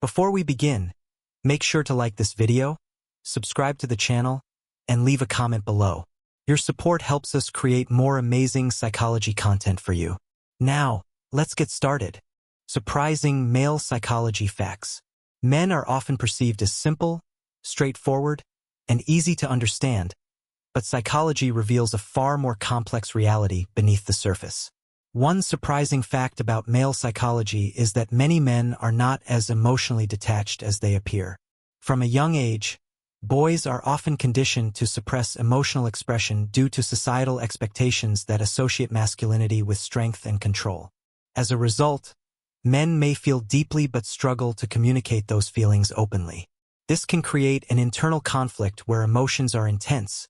Before we begin, make sure to like this video, subscribe to the channel, and leave a comment below. Your support helps us create more amazing psychology content for you. Now, let's get started. Surprising male psychology facts. Men are often perceived as simple, straightforward, and easy to understand, but psychology reveals a far more complex reality beneath the surface. One surprising fact about male psychology is that many men are not as emotionally detached as they appear. From a young age, boys are often conditioned to suppress emotional expression due to societal expectations that associate masculinity with strength and control. As a result, men may feel deeply but struggle to communicate those feelings openly. This can create an internal conflict where emotions are intense,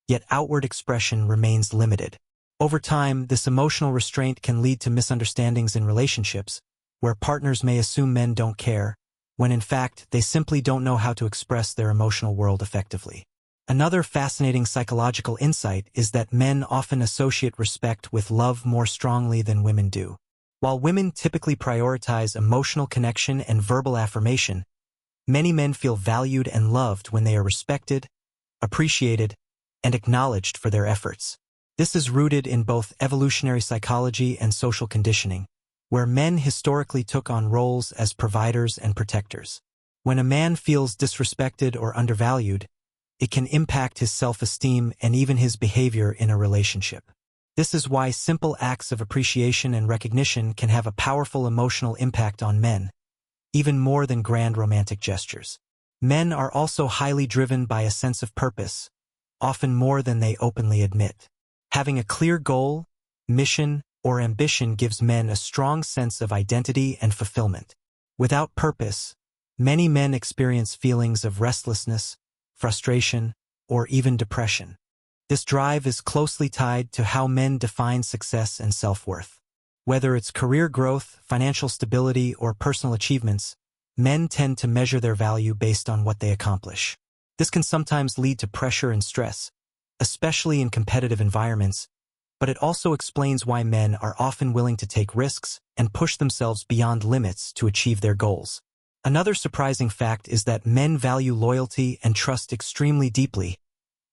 yet outward expression remains limited. Over time, this emotional restraint can lead to misunderstandings in relationships, where partners may assume men don't care, when in fact they simply don't know how to express their emotional world effectively. Another fascinating psychological insight is that men often associate respect with love more strongly than women do. While women typically prioritize emotional connection and verbal affirmation, many men feel valued and loved when they are respected, appreciated, and acknowledged for their efforts. This is rooted in both evolutionary psychology and social conditioning, where men historically took on roles as providers and protectors. When a man feels disrespected or undervalued, it can impact his self-esteem and even his behavior in a relationship. This is why simple acts of appreciation and recognition can have a powerful emotional impact on men, even more than grand romantic gestures. Men are also highly driven by a sense of purpose, often more than they openly admit. Having a clear goal, mission, or ambition gives men a strong sense of identity and fulfillment. Without purpose, many men experience feelings of restlessness, frustration, or even depression. This drive is closely tied to how men define success and self-worth. Whether it's career growth, financial stability, or personal achievements, men tend to measure their value based on what they accomplish. This can sometimes lead to pressure and stress, especially in competitive environments, but it also explains why men are often willing to take risks and push themselves beyond limits to achieve their goals. Another surprising fact is that men value loyalty and trust extremely deeply,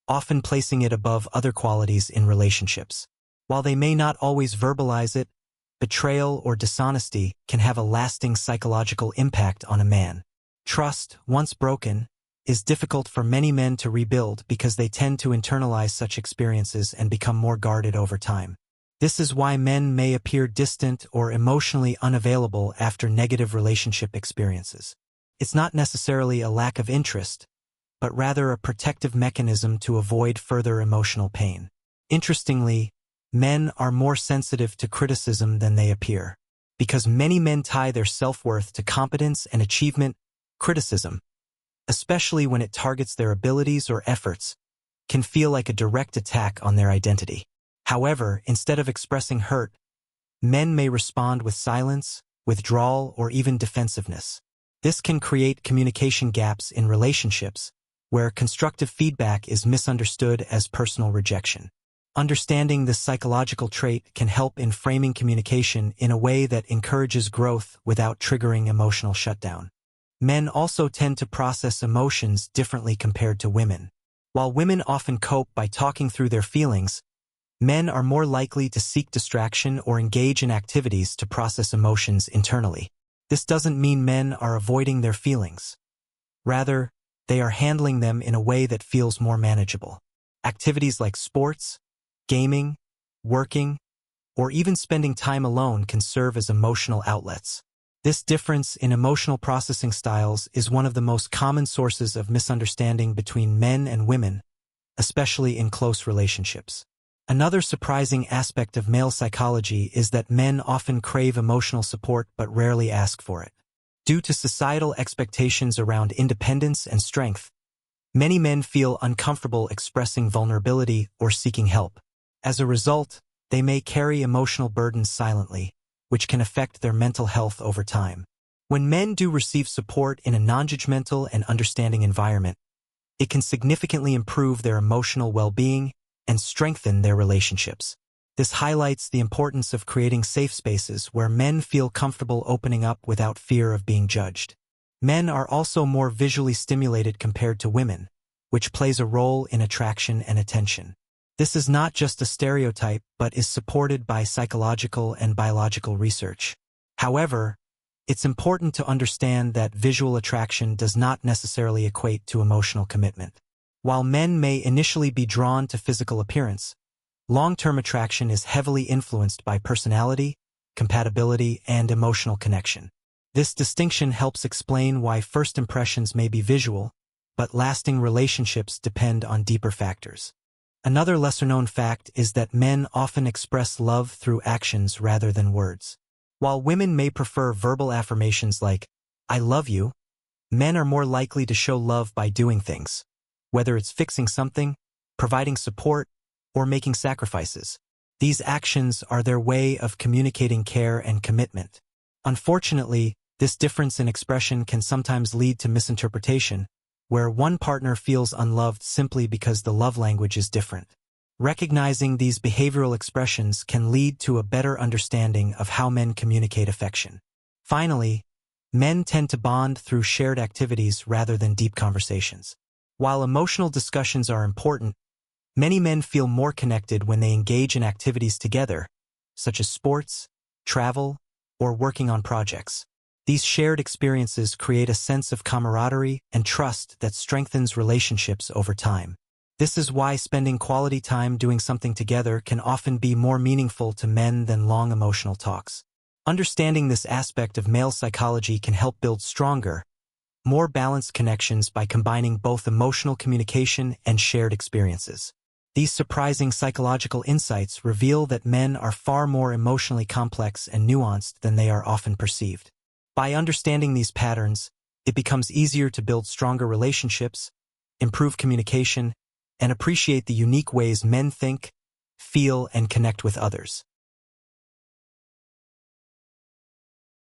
often placing it above other qualities in relationships. While they may not always verbalize it, betrayal or dishonesty can have a lasting psychological impact on a man. Trust, once broken, is difficult for many men to rebuild because they tend to internalize such experiences and become more guarded over time. This is why men may appear distant or emotionally unavailable after negative relationship experiences. It's not necessarily a lack of interest, but rather a protective mechanism to avoid further emotional pain. Interestingly, men are more sensitive to criticism than they appear. Because many men tie their self-worth to competence and achievement, criticism, especially when it targets their abilities or efforts, can feel like a direct attack on their identity. However, instead of expressing hurt, men may respond with silence, withdrawal, or even defensiveness. This can create communication gaps in relationships, where constructive feedback is misunderstood as personal rejection. Understanding this psychological trait can help in framing communication in a way that encourages growth without triggering emotional shutdown. Men also tend to process emotions differently compared to women. While women often cope by talking through their feelings, men are more likely to seek distraction or engage in activities to process emotions internally. This doesn't mean men are avoiding their feelings. Rather, they are handling them in a way that feels more manageable. Activities like sports, gaming, working, or even spending time alone can serve as emotional outlets. This difference in emotional processing styles is one of the most common sources of misunderstanding between men and women, especially in close relationships. Another surprising aspect of male psychology is that men often crave emotional support but rarely ask for it. Due to societal expectations around independence and strength, many men feel uncomfortable expressing vulnerability or seeking help. As a result, they may carry emotional burdens silently, which can affect their mental health over time. When men do receive support in a non-judgmental and understanding environment, it can significantly improve their emotional well-being and strengthen their relationships. This highlights the importance of creating safe spaces where men feel comfortable opening up without fear of being judged. Men are also more visually stimulated compared to women, which plays a role in attraction and attention. This is not just a stereotype but is supported by psychological and biological research. However, it's important to understand that visual attraction does not necessarily equate to emotional commitment. While men may initially be drawn to physical appearance, long-term attraction is heavily influenced by personality, compatibility, and emotional connection. This distinction helps explain why first impressions may be visual, but lasting relationships depend on deeper factors. Another lesser-known fact is that men often express love through actions rather than words. While women may prefer verbal affirmations like, "I love you," men are more likely to show love by doing things, whether it's fixing something, providing support, or making sacrifices. These actions are their way of communicating care and commitment. Unfortunately, this difference in expression can sometimes lead to misinterpretation, where one partner feels unloved simply because the love language is different. Recognizing these behavioral expressions can lead to a better understanding of how men communicate affection. Finally, men tend to bond through shared activities rather than deep conversations. While emotional discussions are important, many men feel more connected when they engage in activities together, such as sports, travel, or working on projects. These shared experiences create a sense of camaraderie and trust that strengthens relationships over time. This is why spending quality time doing something together can often be more meaningful to men than long emotional talks. Understanding this aspect of male psychology can help build stronger, more balanced connections by combining both emotional communication and shared experiences. These surprising psychological insights reveal that men are far more emotionally complex and nuanced than they are often perceived. By understanding these patterns, it becomes easier to build stronger relationships, improve communication, and appreciate the unique ways men think, feel, and connect with others.